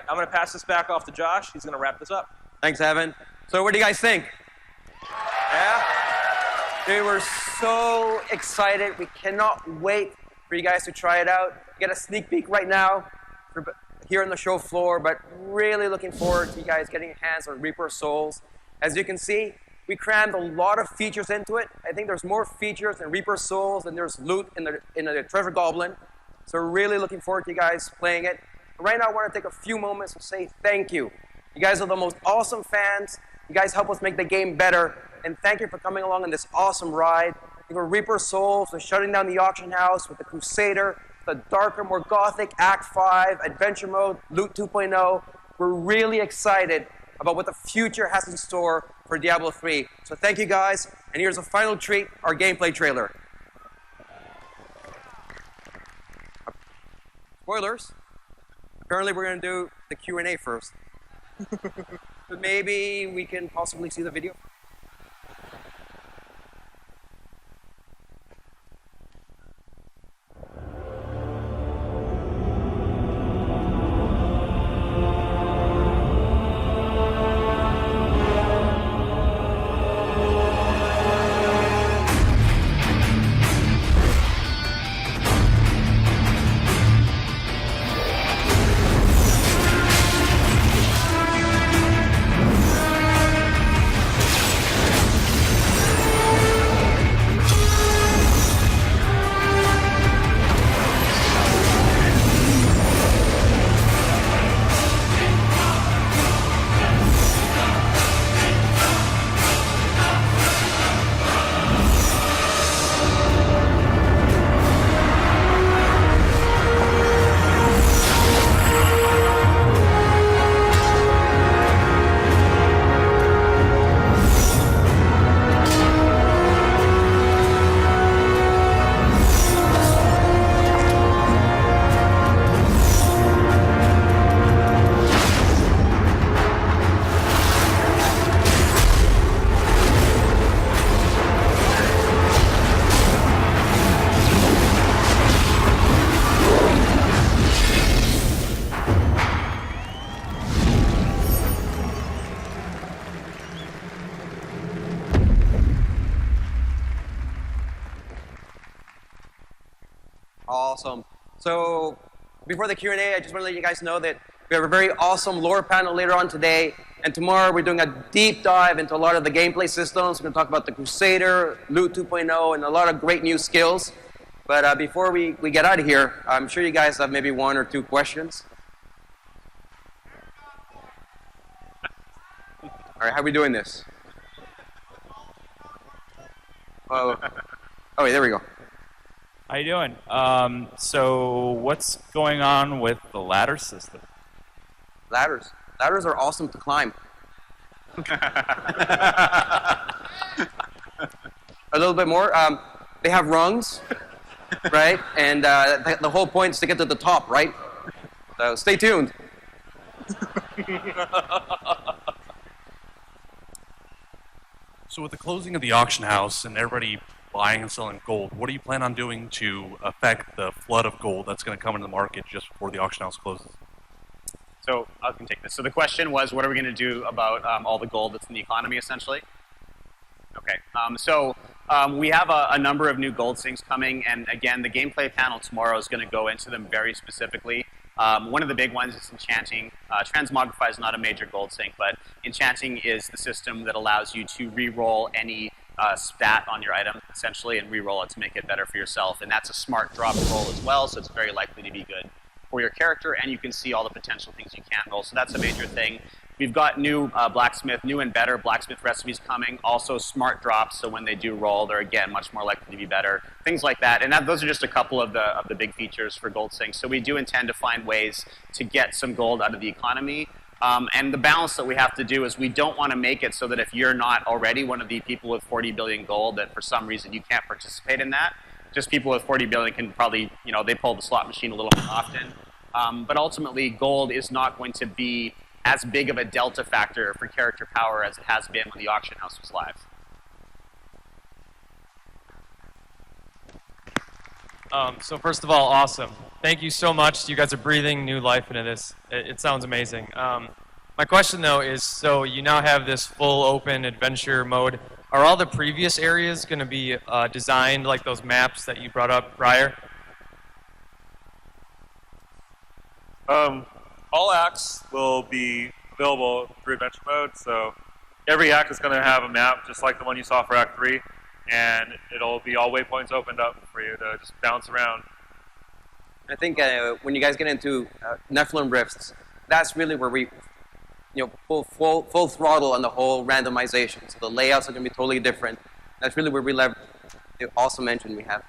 I'm going to pass this back off to Josh. He's going to wrap this up. Thanks, Evan. So what do you guys think? Yeah? We were so excited. We cannot wait for you guys to try it out. Get a sneak peek right now here on the show floor, but really looking forward to you guys getting your hands on Reaper of Souls. As you can see, we crammed a lot of features into it. I think there's more features in Reaper of Souls than there's loot in the Treasure Goblin. So really looking forward to you guys playing it. Right now, I want to take a few moments to say thank you. You guys are the most awesome fans. You guys help us make the game better. And thank you for coming along on this awesome ride. You were Reaper Souls, the shutting down the auction house with the Crusader, the darker, more gothic Act 5, Adventure Mode, Loot 2.0. We're really excited about what the future has in store for Diablo 3. So thank you guys. And here's a final treat, our gameplay trailer. Spoilers. Apparently we're going to do the Q&A first. But maybe we can possibly see the video. Awesome. So before the Q&A, I just want to let you guys know that we have a very awesome lore panel later on today. And tomorrow we're doing a deep dive into a lot of the gameplay systems. We're going to talk about the Crusader, Loot 2.0, and a lot of great new skills. But before we get out of here, I'm sure you guys have maybe one or two questions. All right, how are we doing this? Oh, wait, there we go. How you doing? So what's going on with the ladder system? Ladders. Ladders are awesome to climb. A little bit more. They have rungs, right? And the whole point is to get to the top, right? So stay tuned. So with the closing of the auction house and everybody buying and selling gold, what do you plan on doing to affect the flood of gold that's going to come into the market just before the auction house closes? So I can take this. So the question was, what are we going to do about all the gold that's in the economy, essentially? Okay. We have a number of new gold sinks coming, and again, the gameplay panel tomorrow is going to go into them very specifically. One of the big ones is enchanting. Transmogrify is not a major gold sink, but enchanting is the system that allows you to re-roll any stat on your item, essentially, and re-roll it to make it better for yourself. And that's a smart drop roll as well, so it's very likely to be good for your character, and you can see all the potential things you can roll. So that's a major thing. We've got new blacksmith, new and better blacksmith recipes coming. Also smart drops, so when they do roll, they're again much more likely to be better. Things like that, and those are just a couple of the big features for gold sinks. So we do intend to find ways to get some gold out of the economy. And the balance that we have to do is we don't want to make it so that if you're not already one of the people with 40 billion gold, that for some reason you can't participate in that. Just people with 40 billion can probably, they pull the slot machine a little more often. But ultimately, gold is not going to be as big of a delta factor for character power as it has been when the auction house was live. So first of all, awesome. Thank you so much. You guys are breathing new life into this. It sounds amazing. My question, though, is so you now have this full open adventure mode. Are all the previous areas going to be designed like those maps that you brought up prior? All acts will be available through adventure mode, so every act is going to have a map just like the one you saw for Act 3, and it'll be all waypoints opened up for you to just bounce around. I think when you guys get into Nephilim Rifts, that's really where we full throttle on the whole randomization. So the layouts are going to be totally different. That's really where we leverage the awesome engine we have.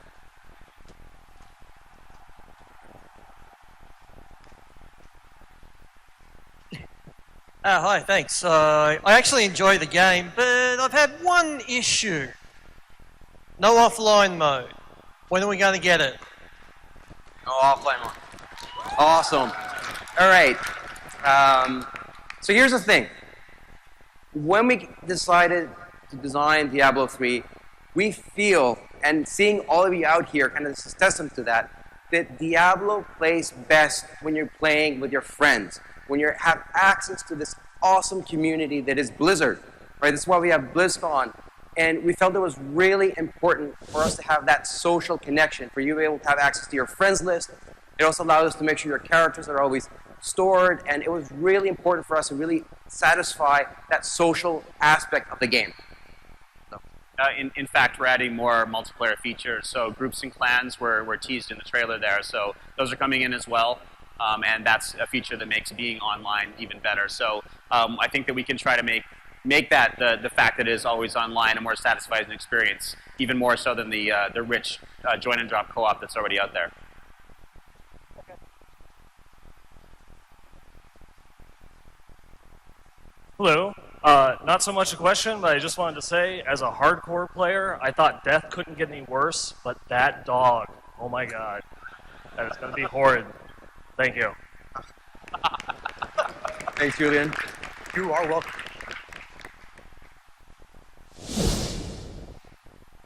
Hi, thanks. I actually enjoy the game, but I've had one issue. No offline mode. When are we going to get it? No offline mode. Awesome. All right. So here's the thing. When we decided to design Diablo 3, we feel, and seeing all of you out here kind of is a testament to that Diablo plays best when you're playing with your friends, when you have access to this awesome community that is Blizzard, right? That's why we have BlizzCon. And we felt it was really important for us to have that social connection, for you to be able to have access to your friends list. It also allowed us to make sure your characters are always stored, and it was really important for us to really satisfy that social aspect of the game. In fact, we're adding more multiplayer features. So groups and clans were teased in the trailer there. So those are coming in as well. And that's a feature that makes being online even better. So I think that we can try to make that the fact that it is always online a more satisfying experience, even more so than the rich join and drop co-op that's already out there. Hello. Not so much a question, but I just wanted to say, as a hardcore player, I thought death couldn't get any worse, but that dog, oh my god, that is going to be horrid. Thank you. Thanks, Julian. You are welcome.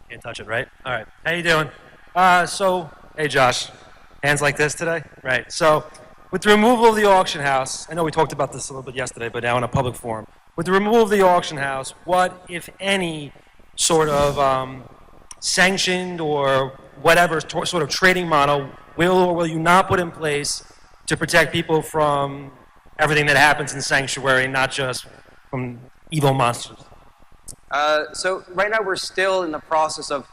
Can't touch it, right? All right. How you doing? Hey, Josh. Hands like this today? Right. So, with the removal of the auction house, I know we talked about this a little bit yesterday, but now in a public forum. With the removal of the auction house, what, if any, sort of sanctioned or whatever sort of trading model will or will you not put in place to protect people from everything that happens in Sanctuary, not just from evil monsters? So right now we're still in the process of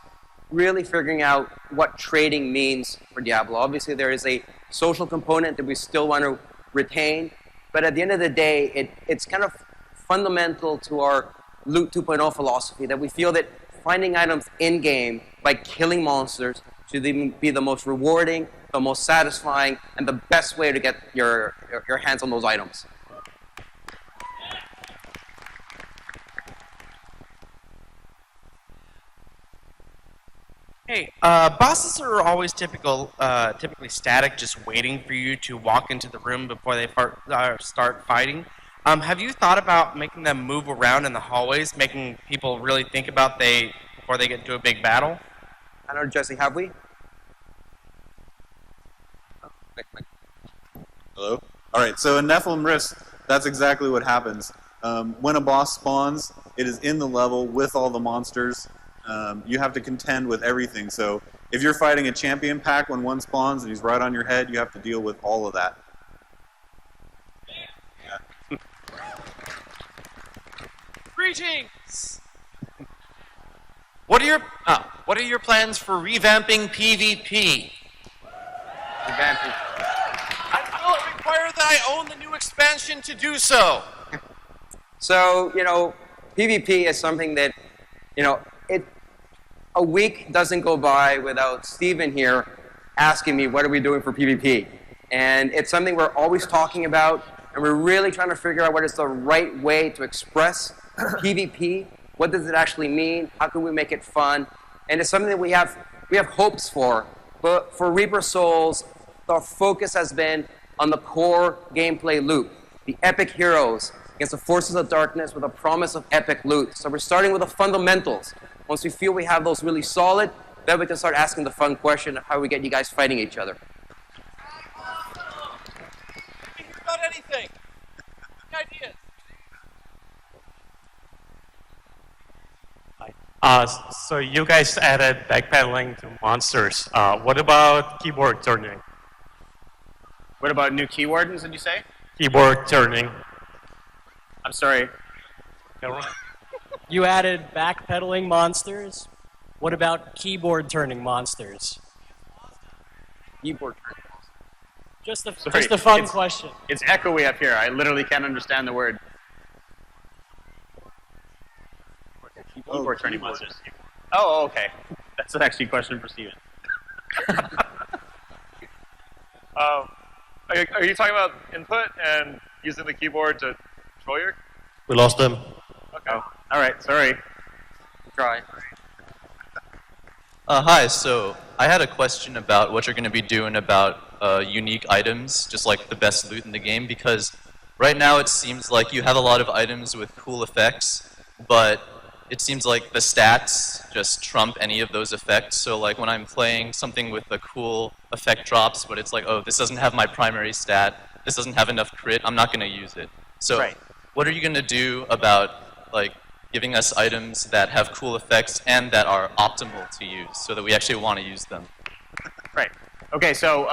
really figuring out what trading means for Diablo. Obviously there is a social component that we still want to retain, but at the end of the day, it's kind of fundamental to our Loot 2.0 philosophy that we feel that finding items in-game by killing monsters should be the most rewarding, the most satisfying, and the best way to get your hands on those items. Hey, bosses are always typically static, just waiting for you to walk into the room before they start fighting. Have you thought about making them move around in the hallways, making people really think about before they get into a big battle? I don't know, Jesse, have we? Hello? All right, so in Nephilim Rift, that's exactly what happens. When a boss spawns, it is in the level with all the monsters. You have to contend with everything. So if you're fighting a champion pack when one spawns and he's right on your head, you have to deal with all of that. Yeah. Greetings! What are your plans for revamping PvP? Revamping. Will it require that I own the new expansion to do so? So, PvP is something that, a week doesn't go by without Steven here asking me, what are we doing for PvP? And it's something we're always talking about, and we're really trying to figure out what is the right way to express PvP. What does it actually mean? How can we make it fun? And it's something that we have hopes for. But for Reaper Souls, our focus has been on the core gameplay loop, the epic heroes against the forces of darkness with a promise of epic loot. So we're starting with the fundamentals. Once we feel we have those really solid, then we can start asking the fun question of how we get you guys fighting each other. Can you hear about anything? Any ideas? So you guys added backpedaling to monsters. What about keyboard turning? What about new keywordings, did you say? Keyboard turning. I'm sorry. You added backpedaling monsters. What about keyboard turning monsters? Keyboard turning monsters. Just a fun question. It's echoey up here. I literally can't understand the word. Keyboard turning monsters. Oh, okay. That's actually a question for Steven. Are you talking about input and using the keyboard to control your? We lost him. Okay. All right. Sorry. Try. Hi. So I had a question about what you're going to be doing about unique items, just like the best loot in the game, because right now it seems like you have a lot of items with cool effects, but it seems like the stats just trump any of those effects. So like when I'm playing something with a cool effect drops, but it's like, oh, this doesn't have my primary stat, this doesn't have enough crit, I'm not going to use it. So what are you going to do about like giving us items that have cool effects and that are optimal to use so that we actually want to use them? Right. Okay, so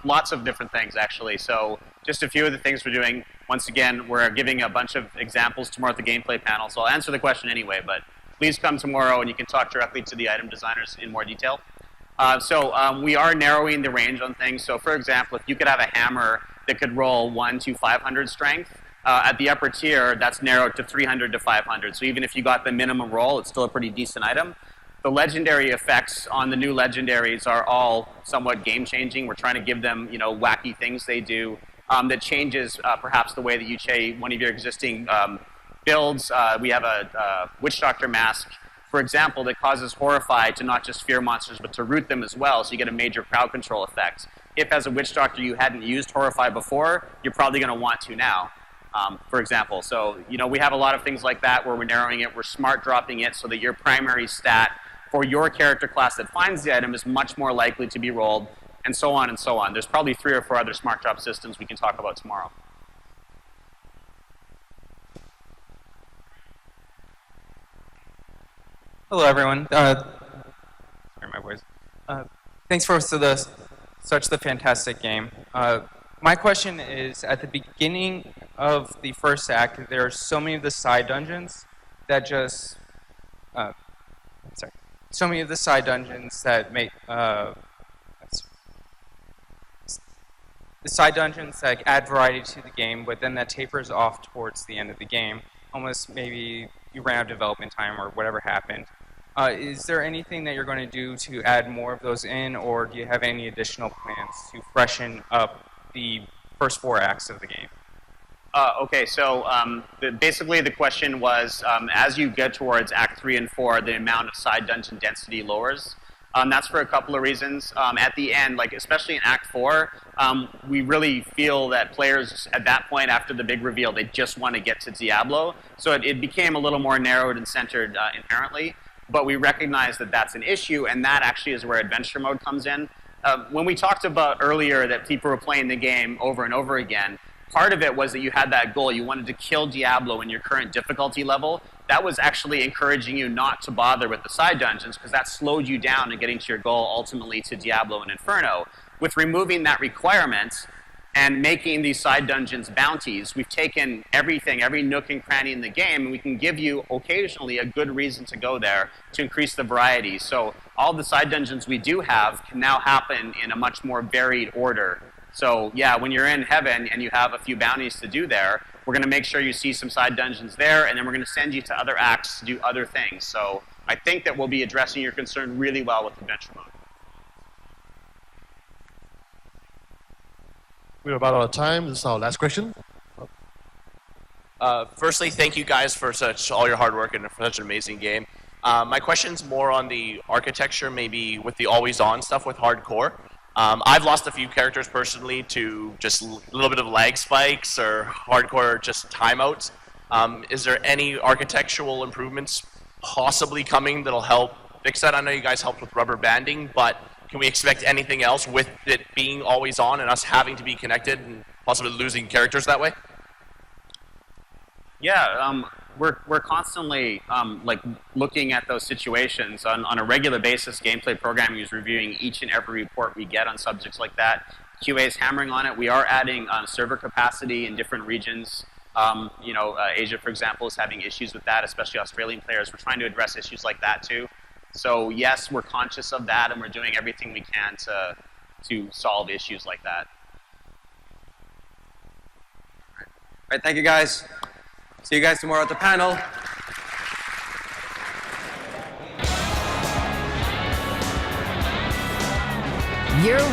lots of different things, actually. So just a few of the things we're doing. Once again, we're giving a bunch of examples tomorrow at the gameplay panel, so I'll answer the question anyway, but please come tomorrow and you can talk directly to the item designers in more detail. We are narrowing the range on things. So for example, if you could have a hammer that could roll 1 to 500 strength, at the upper tier, that's narrowed to 300 to 500. So even if you got the minimum roll, it's still a pretty decent item. The legendary effects on the new legendaries are all somewhat game-changing. We're trying to give them, wacky things they do that changes perhaps the way that you change one of your existing builds. We have a Witch Doctor mask, for example, that causes Horrify to not just fear monsters, but to root them as well, so you get a major crowd control effect. If as a Witch Doctor you hadn't used Horrify before, you're probably going to want to now. For example. So, we have a lot of things like that where we're narrowing it, we're smart dropping it so that your primary stat for your character class that finds the item is much more likely to be rolled, and so on and so on. There's probably 3 or 4 other smart drop systems we can talk about tomorrow. Hello, everyone. Sorry, my voice. Thanks for such the fantastic game. My question is, at the beginning of the first act, there are so many of the side dungeons that just... so many of the side dungeons that make... the side dungeons that add variety to the game, but then that tapers off towards the end of the game. Almost maybe you ran out of development time or whatever happened. Is there anything that you're going to do to add more of those in, or do you have any additional plans to freshen up the first 4 acts of the game? Okay, so basically the question was, as you get towards Act 3 and 4, the amount of side dungeon density lowers. That's for a couple of reasons. At the end, like especially in Act 4, we really feel that players at that point, after the big reveal, they just want to get to Diablo. So it became a little more narrowed and centered inherently. But we recognize that that's an issue, and that actually is where adventure mode comes in. When we talked about earlier that people were playing the game over and over again, part of it was that you had that goal. You wanted to kill Diablo in your current difficulty level. That was actually encouraging you not to bother with the side dungeons, because that slowed you down in getting to your goal, ultimately to Diablo and Inferno. With removing that requirement and making these side dungeons bounties, we've taken everything, every nook and cranny in the game, and we can give you occasionally a good reason to go there to increase the variety. So all the side dungeons we do have can now happen in a much more varied order. So yeah, when you're in heaven and you have a few bounties to do there, we're going to make sure you see some side dungeons there, and then we're going to send you to other acts to do other things. So I think that we'll be addressing your concern really well with adventure mode. We're about out of time. This is our last question. Firstly, thank you guys for all your hard work and for such an amazing game. My question's more on the architecture, maybe with the always-on stuff with hardcore. I've lost a few characters personally to just a little bit of lag spikes or hardcore just timeouts. Is there any architectural improvements possibly coming that'll help fix that? I know you guys helped with rubber banding, but can we expect anything else with it being always on and us having to be connected and possibly losing characters that way? Yeah, we're constantly like looking at those situations on a regular basis. Gameplay programming is reviewing each and every report we get on subjects like that. QA is hammering on it. We are adding server capacity in different regions. Asia, for example, is having issues with that, especially Australian players. We're trying to address issues like that too. So yes, we're conscious of that, and we're doing everything we can to solve issues like that. All right, thank you guys. See you guys tomorrow at the panel. You're